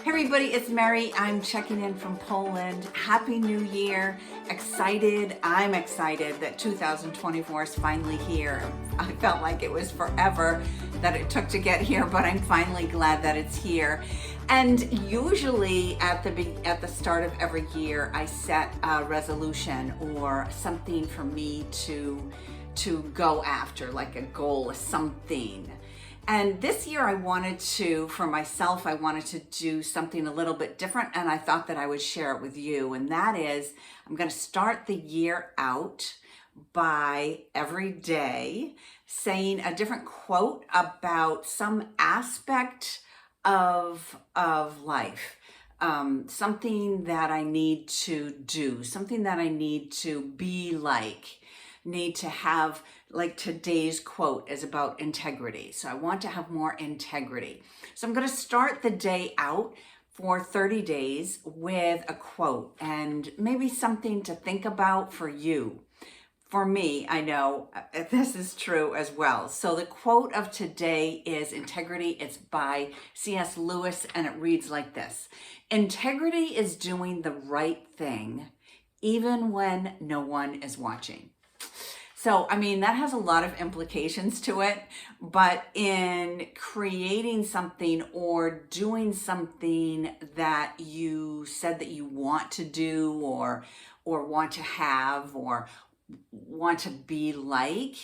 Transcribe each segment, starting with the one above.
Hey everybody, it's Mary. I'm checking in from Poland. Happy New Year. I'm excited that 2024 is finally here. I felt like it was forever that it took to get here, but I'm finally glad that it's here. And usually at the start of every year, I set a resolution or something for me to go after, like a goal, something. And this year I wanted to do something a little bit different, and I thought that I would share it with you. And that is, I'm going to start the year out by every day saying a different quote about some aspect of life. Something that I need to do, something that I need to be need to have. Like today's quote is about integrity. So I want to have more integrity. So I'm going to start the day out for 30 days with a quote and maybe something to think about for you. For me, I know this is true as well. So the quote of today is integrity. It's by C.S. Lewis, and it reads like this: integrity is doing the right thing even when no one is watching. So, I mean, that has a lot of implications to it, but in creating something or doing something that you said that you want to do or want to have or want to be like,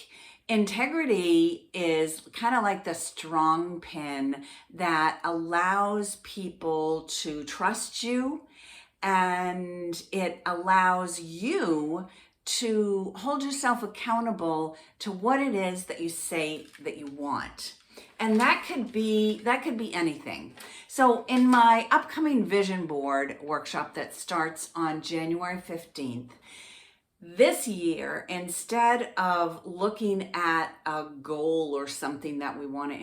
integrity is kind of like the strong pin that allows people to trust you, and it allows you to hold yourself accountable to what it is that you say that you want. And that could be anything. So in my upcoming vision board workshop that starts on January 15th, this year, instead of looking at a goal or something that we want to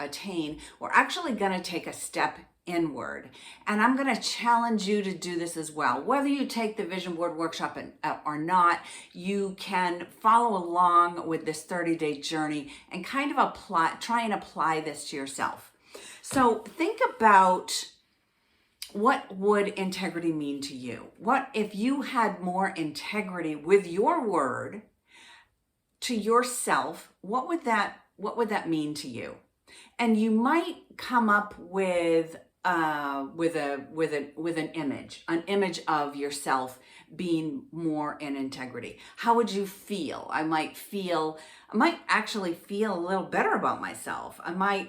attain, we're actually going to take a step inward. And I'm going to challenge you to do this as well. Whether you take the vision board workshop or not, you can follow along with this 30-day journey and kind of try and apply this to yourself. So think about, what would integrity mean to you? What if you had more integrity with your word to yourself? What would that mean to you? And you might come up with an image of yourself being more in integrity. How would you feel? I might actually feel a little better about myself.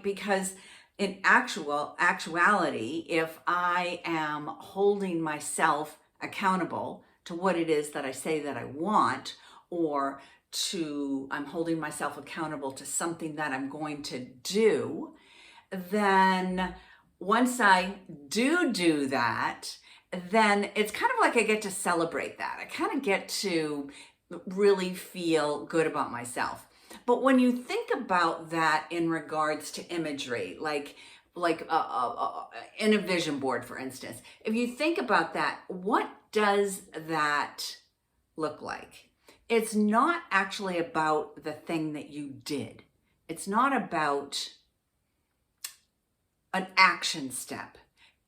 Because in actuality, if I am holding myself accountable to what it is that I say that I want, or I'm holding myself accountable to something that I'm going to do, then once I do that, then it's kind of like I get to celebrate that. I kind of get to really feel good about myself. But when you think about that in regards to imagery, like in a vision board, for instance, if you think about that, what does that look like? It's not actually about the thing that you did. It's not about an action step.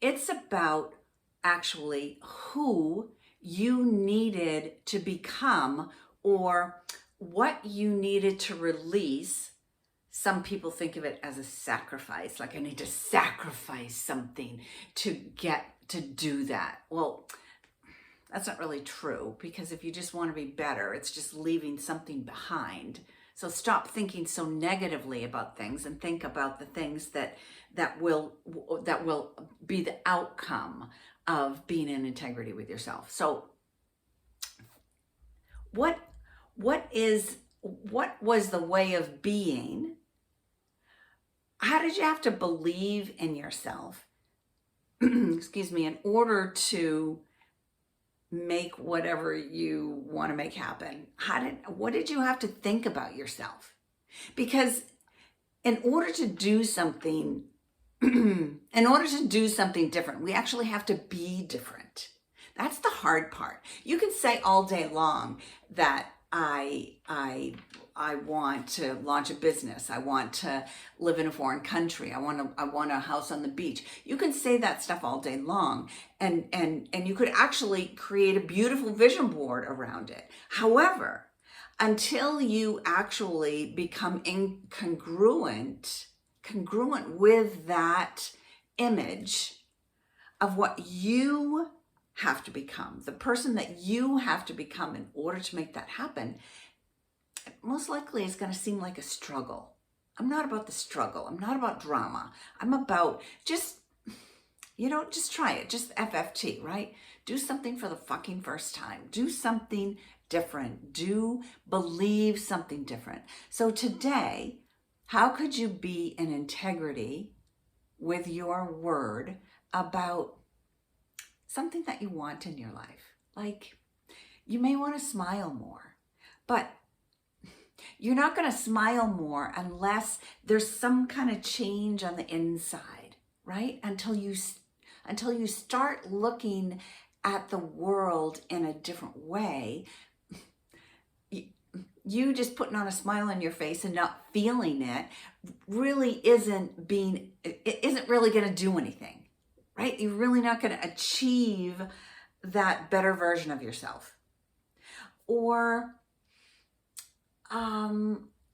It's about actually who you needed to become or what you needed to release. Some people think of it as a sacrifice, like I need to sacrifice something to get to do that. Well, that's not really true, because if you just want to be better, it's just leaving something behind. So stop thinking so negatively about things and think about the things that will be the outcome of being in integrity with yourself. So what was the way of being? How did you have to believe in yourself, excuse me, in order to make whatever you want to make happen? What did you have to think about yourself? Because in order to do something different, we actually have to be different. That's the hard part. You can say all day long that I I want to launch a business. I want to live in a foreign country. I want a house on the beach. You can say that stuff all day long, and you could actually create a beautiful vision board around it. However, until you actually become congruent with that image of what you have to become, the person that you have to become in order to make that happen, most likely it's going to seem like a struggle. I'm not about the struggle. I'm not about drama. I'm about just try it. Just FFT, right? Do something for the fucking first time. Do something different. Do believe something different. So today, how could you be in integrity with your word about something that you want in your life? Like, you may want to smile more, but you're not going to smile more unless there's some kind of change on the inside, right? Until you start looking at the world in a different way. You just putting on a smile on your face and not feeling it really isn't really going to do anything, right? You're really not going to achieve that better version of yourself. Or,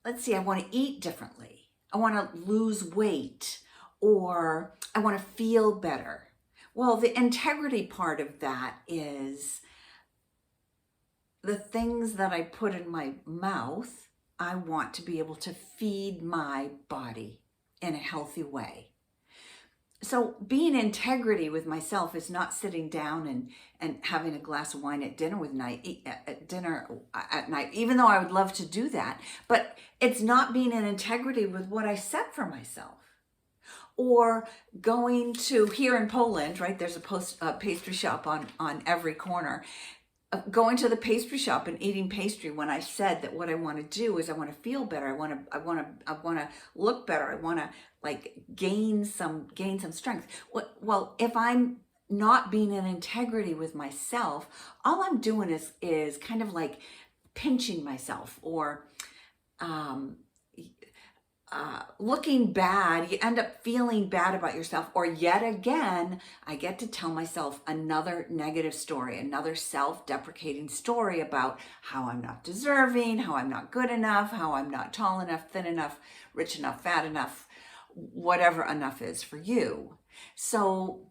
let's see, I want to eat differently. I want to lose weight, or I want to feel better. Well, the integrity part of that is the things that I put in my mouth, I want to be able to feed my body in a healthy way. So being integrity with myself is not sitting down and having a glass of wine at dinner at night, even though I would love to do that. But it's not being in integrity with what I set for myself. Or going to, here in Poland, right, there's a pastry shop on every corner. Going to the pastry shop and eating pastry when I said that what I want to do is I want to feel better. I want to look better. I want to gain some strength. Well, if I'm not being in integrity with myself, all I'm doing is kind of like pinching myself or looking bad. You end up feeling bad about yourself, or yet again, I get to tell myself another negative story, another self-deprecating story about how I'm not deserving, how I'm not good enough, how I'm not tall enough, thin enough, rich enough, fat enough, whatever enough is for you. So,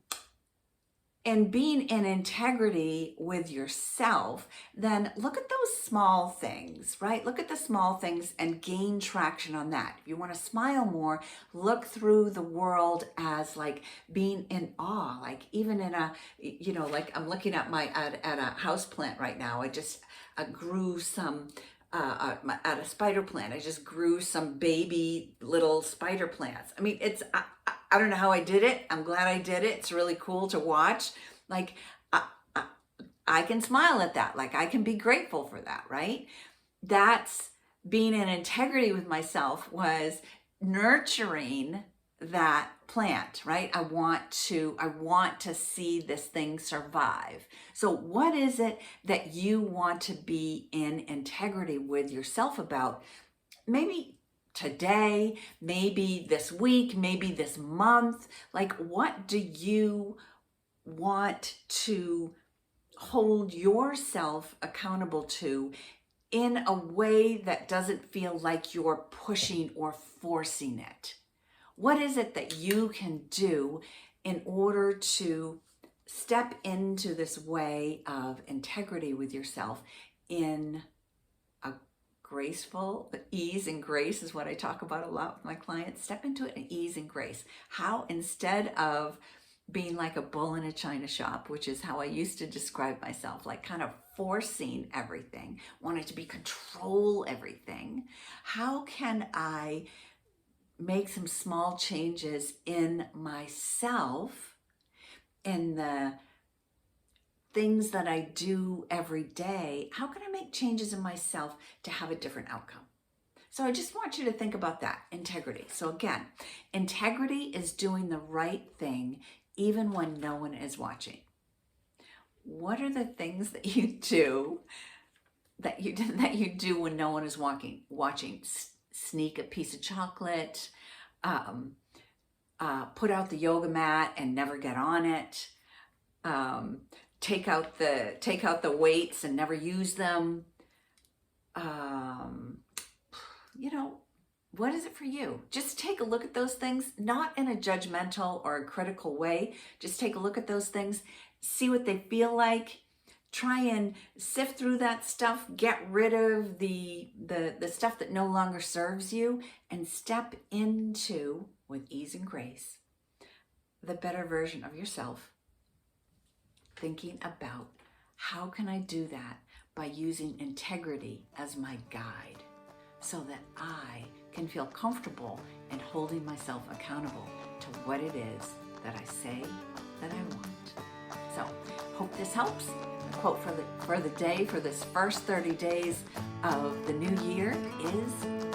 and being in integrity with yourself, then look at those small things, right? Look at the small things and gain traction on that. If you want to smile more, look through the world as like being in awe, like even in a, like I'm looking at at a house plant right now. I grew some, at a spider plant. I just grew some baby little spider plants. I mean, I don't know how I did it. I'm glad I did it. It's really cool to watch. Like, I can smile at that. Like, I can be grateful for that, right? That's being in integrity with myself, was nurturing that plant, right? I want to see this thing survive. So what is it that you want to be in integrity with yourself about? Maybe today, maybe this week, maybe this month. Like, what do you want to hold yourself accountable to in a way that doesn't feel like you're pushing or forcing it? What is it that you can do in order to step into this way of integrity with yourself in a graceful ease and grace is what I talk about a lot with my clients. Step into it in ease and grace. How, instead of being like a bull in a china shop, which is how I used to describe myself, like kind of forcing everything, wanting to control everything, how can I make some small changes in myself, in the things that I do every day? How can I make changes in myself to have a different outcome? So I just want you to think about that, integrity. So again, integrity is doing the right thing even when no one is watching. What are the things that you do that you that you do when no one is watching. Sneak a piece of chocolate, put out the yoga mat and never get on it, take out the weights and never use them. You know, what is it for you? Just take a look at those things, not in a judgmental or a critical way. Just take a look at those things, see what they feel like. Try and sift through that stuff, get rid of the stuff that no longer serves you, and step into, with ease and grace, the better version of yourself. Thinking about, how can I do that by using integrity as my guide so that I can feel comfortable in holding myself accountable to what it is that I say that I want. So, hope this helps. The quote for the day for this first 30 days of the new year is,